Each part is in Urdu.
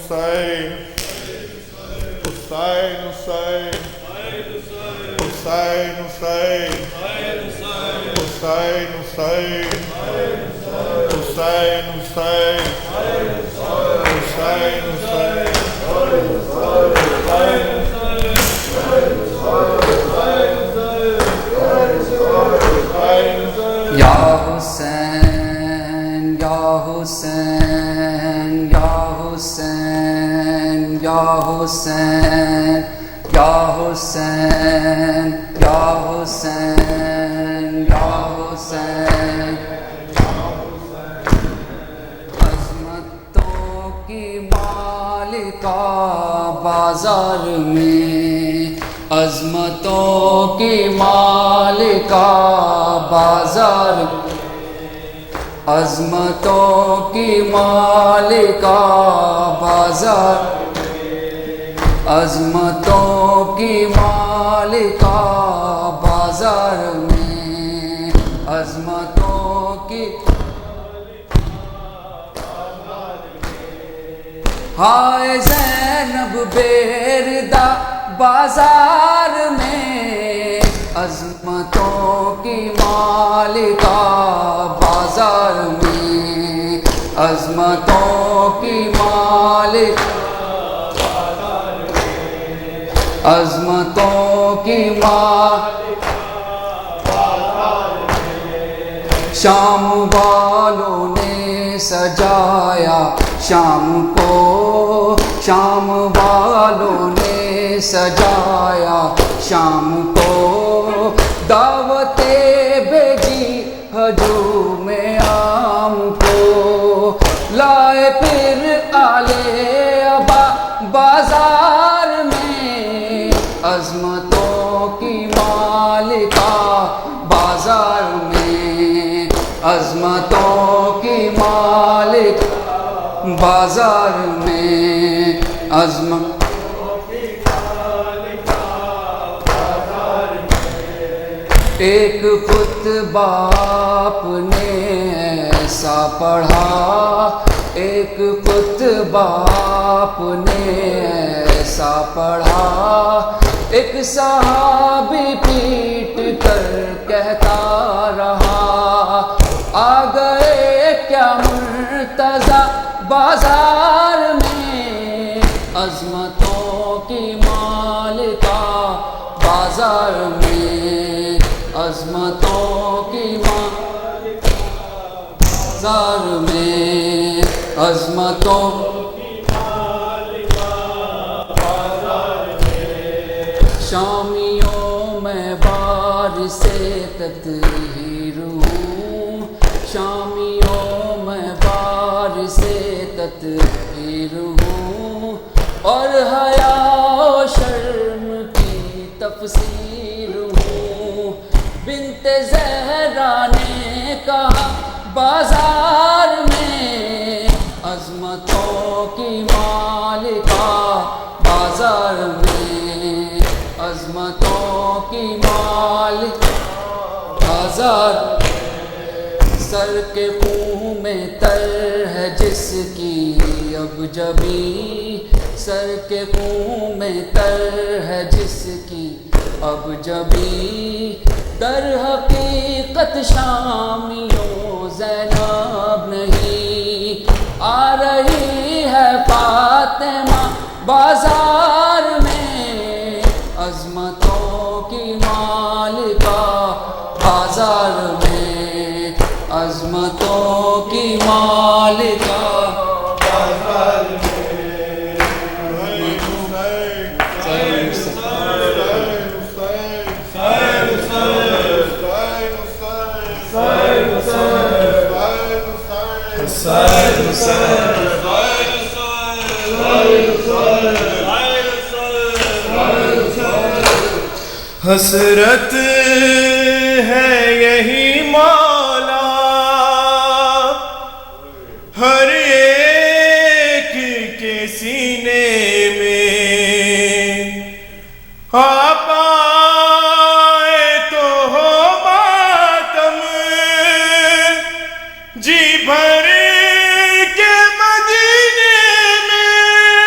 Hussein, Hussein, Hussein, Hussein, Hussein, Hussein, Hussein, Hussein, Hussein, Hussein, Hussein. Ya Hussein, Ya Hussein, Ya Hussein, Ya Hussein, Ya Hussein, Ya Hussein, Ya Hussein. عظمتوں کی مالکہ بازار میں، عظمتوں کی مالکہ بازار، عظمتوں کی مالکہ بازار، عظمتوں کی مالکہ بازار میں، عظمتوں کی ہائے زینب بیردہ بازار میں، عظمتوں کی مالکہ بازار میں، عظمتوں کی مالک، عظمتوں کی مالک، شام والوں نے سجایا شام کو، شام والوں نے سجایا شام کو، دعوتیں بھیجی ہجوم عام کو، لائے پھر آلے ابا بازار میں، عظمتوں کی مالکہ بازار میں، عظمتوں کی مالک بازار میں، عظمت ایک خطبہ آپ نے ایسا پڑھا، ایک خطبہ آپ نے ایسا پڑھا، ایک صحابی پیٹ کر کہتا رہا، آ گئے کیا مرتضی بازار میں، عظمتوں کی مالکہ بازار میں، عظمتوں کی مالکہ بازار میں، عظمتوں کی مالکہ بازار میں، شامیوں میں بارش تطہیر ہوں، شامیوں میں بارش تطہیر ہوں، اور حیا و شرم کی تفسیر ہوں، بنت زہرا نے کہا بازار میں، عظمتوں کی مالکہ بازار میں، عظمتوں کی مالکہ بازار، سر کے خون میں تر ہے جس کی اب جبی، سر کے خون میں تر ہے جس کی اب جبی، در حقیقت شامیوں زینب نہیں، آ رہی ہے فاطمہ بازار میں، عظمتوں کی مالکہ بازار میں، عظمتوں کی مالکہ بازار میں، حسرت ہے یہی مولا ہر ایک کے سینے میں، آ پائے تو ہو ماتم جی بھر کے مدینے میں،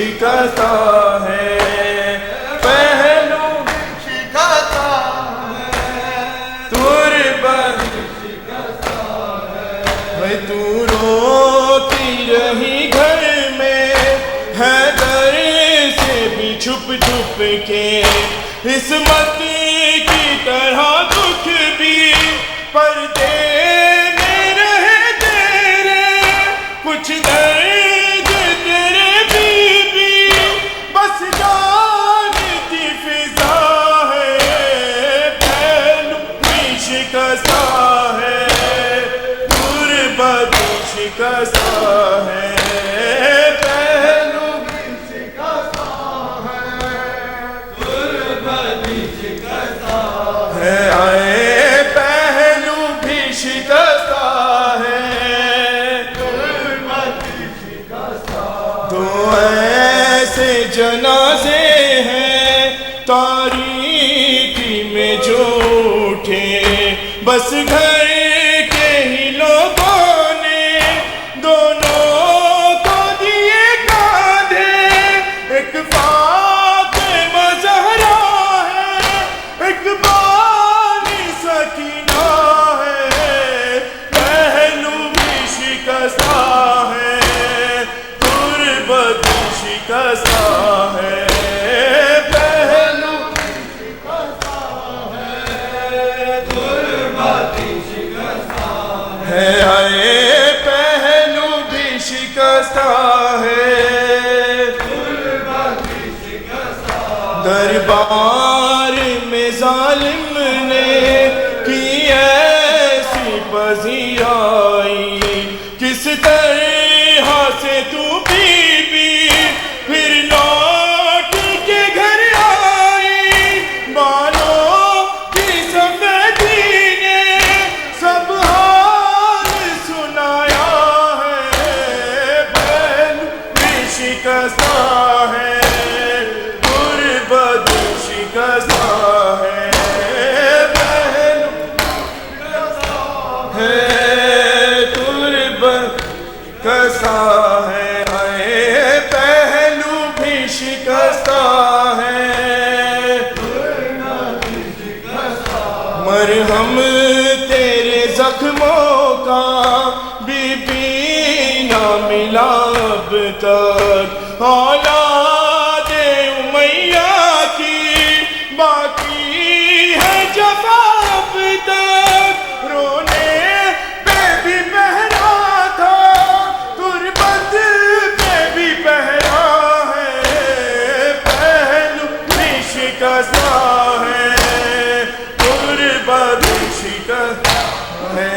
شکستہ ہے، پہلو شکستہ تربت ہے، تو روتی رہی گھر میں حیدر سے بھی چھپ چھپ کے، عصمت کی طرح دکھ بھی پردے میں رہے تیرے، کچھ درد تیرے بھی بس جانتی فضا ہے، پہلو بھی شکستہ ہے، غربت شکستہ ہے، پہلو بھی شکستہ ہے، آئے پہلو بھی شکستہ ہے، تو ایسے جنازے ہیں تاریکی میں جو اٹھے، بس گھر کے ہی لوگوں نے دونوں کو دیے کاندھے، ایک فاطمہ زہرا ہے، ایک بانی سکینہ ہے، پہلو بھی شکستہ ہے، غربت شکستہ ہے، پہلو بھی شکستہ ہے، غربت شکستہ ہے، آئے پہلو بھی شکستہ ہے، دربار میں ظالم نے کی ایسی پذیرائی، کس طرح سے تو بی بی پھر لوٹ کے گھر آئی، بالوں کی سفیدی نے سب حال سنایا ہے، پہلو بھی شکستہ ہے، غربت شکستہ ہے، پہلو ہے، غربت شکستہ ہے، آئے پہلو بھی شکستہ ہے، مرہم تیرے زخموں کا بی نہ ملا اب تک، اولاد امیہ کی باقی ہے جفا اب تک، رونے پہ بھی پہرا تھا، تربت پہ بھی پہرا ہے، پہلو بھی شکستہ ہے، غربت شکستہ ہے،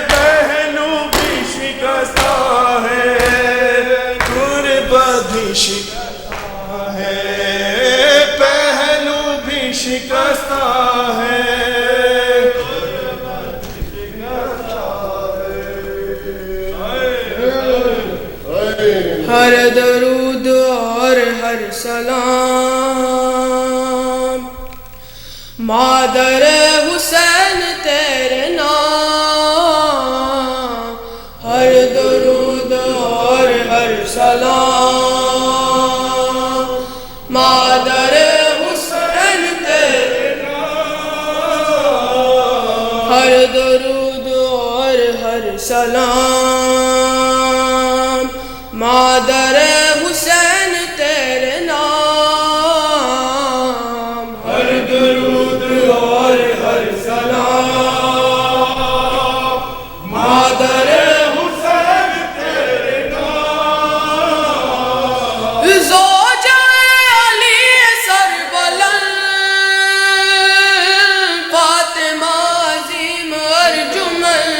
پہلو بھی شکستہ ہے، غربت شکستہ ہے، پہلو بھی شکستہ ہے، ہر درود اور ہر سلام مادر حسین تیرے نام، ہر درود اور ہر سلام مادر حسین تیرے نام، ہر درود اور ہر سلام مادر حسین تیرے نام، ہر درود اور ہر سلام مادر حسین تیرے نام، زوج علی سر بلند فاطمہ عظیم ارجمند،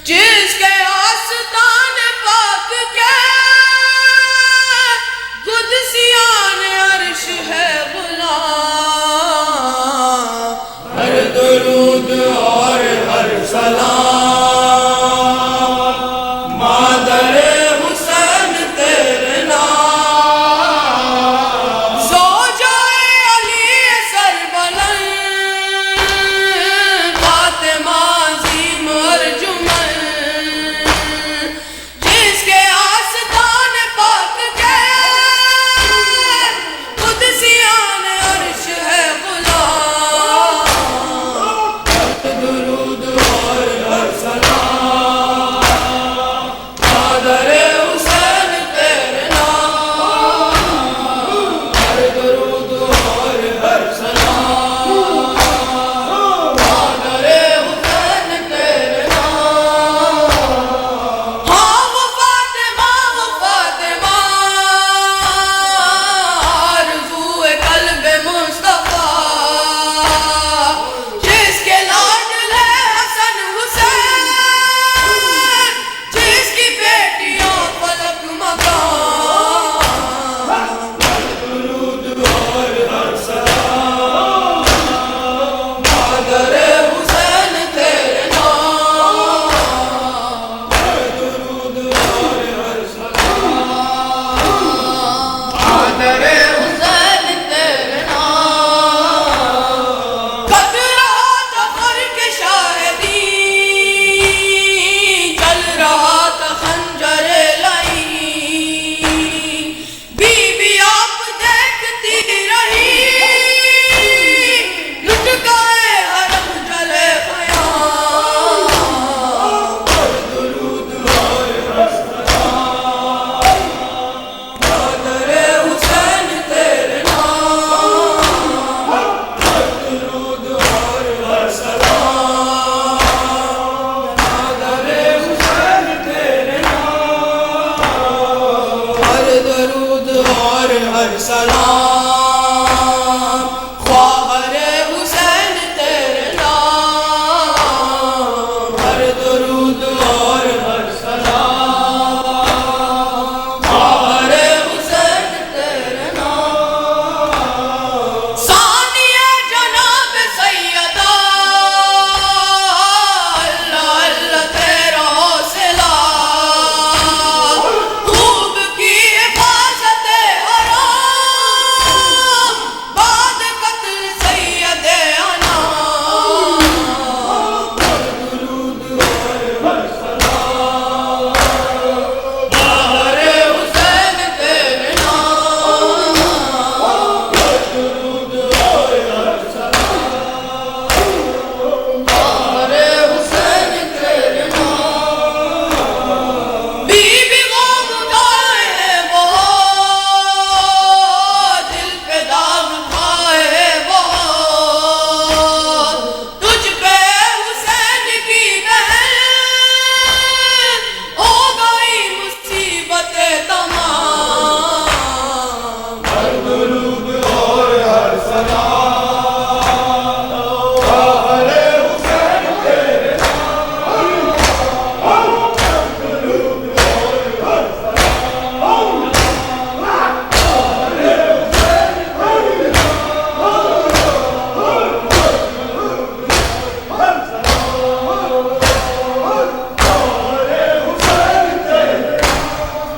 جس کے آستان پاک کے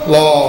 لا